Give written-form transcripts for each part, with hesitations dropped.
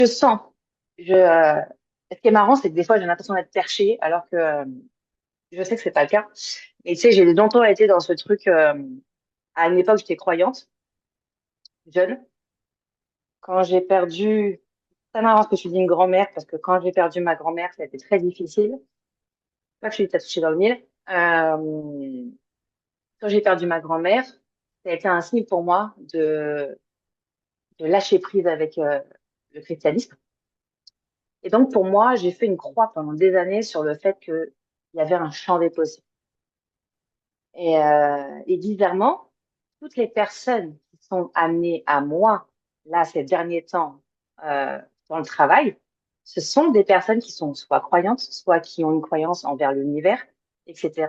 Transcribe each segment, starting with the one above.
Je sens. Ce qui est marrant, c'est que des fois, j'ai l'impression d'être perchée, alors que je sais que c'est pas le cas. Mais tu sais, j'ai longtemps été dans ce truc. À une époque, j'étais croyante, jeune. Quand j'ai perdu, c'est marrant ce que tu dis une grand-mère, parce que quand j'ai perdu ma grand-mère, ça a été très difficile. Pas que je suis touchée dans le mille. Quand j'ai perdu ma grand-mère, ça a été un signe pour moi de lâcher prise avec le christianisme. Et donc, pour moi, j'ai fait une croix pendant des années sur le fait qu'il y avait un champ des possibles. Et bizarrement, toutes les personnes qui sont amenées à moi, là, ces derniers temps, euh, dans le travail, ce sont des personnes qui sont soit croyantes, soit qui ont une croyance envers l'univers, etc.,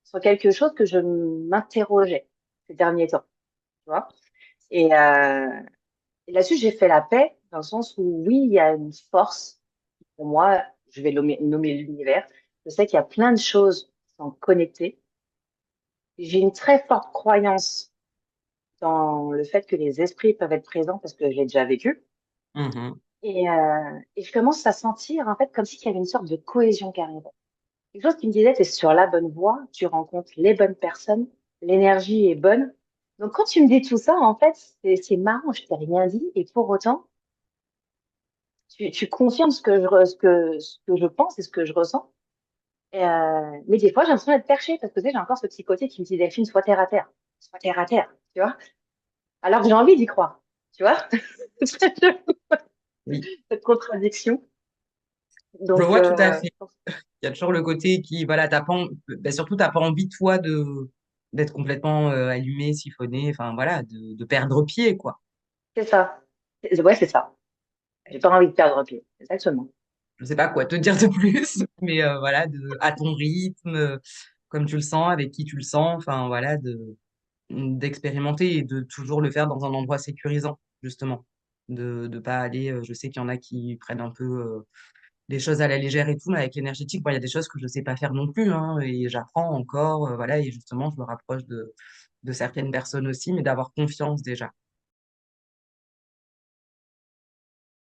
sur quelque chose que je m'interrogeais ces derniers temps, tu vois. Et, euh, et là-dessus, j'ai fait la paix, dans le sens où, oui, il y a une force, pour moi, je vais nommer l'univers. Je sais qu'il y a plein de choses qui sont connectées. J'ai une très forte croyance dans le fait que les esprits peuvent être présents parce que je l'ai déjà vécu. Mhm. Et je commence à sentir, en fait, comme s'il y avait une sorte de cohésion qui arrivait. Quelque chose qui me disait, tu es sur la bonne voie, tu rencontres les bonnes personnes, l'énergie est bonne. Donc, quand tu me dis tout ça, en fait, c'est marrant, je t'ai rien dit, et pour autant, tu confirmes ce que je pense et ce que je ressens. Mais des fois, j'ai l'impression d'être perchée parce que tu sais, j'ai encore ce petit côté qui me dit, Delphine, sois terre à terre. Sois terre à terre, tu vois. Alors que j'ai envie d'y croire, tu vois. Oui, Cette contradiction. je Donc, vois tout à fait. Il y a toujours le côté qui, voilà, surtout, t'as pas envie, toi, d'être complètement allumé, siphonné, enfin, voilà, de perdre pied, quoi. c'est ça. Ouais, c'est ça. J'ai pas envie de perdre pied. Exactement. Je sais pas quoi te dire de plus, mais voilà, à ton rythme, comme tu le sens, avec qui tu le sens, enfin, voilà, d'expérimenter et de toujours le faire dans un endroit sécurisant, justement. De pas aller, je sais qu'il y en a qui prennent un peu les choses à la légère et tout, mais avec l'énergétique, bon, il y a des choses que je ne sais pas faire non plus, hein, et j'apprends encore, voilà, et justement, je me rapproche de certaines personnes aussi, mais d'avoir confiance déjà.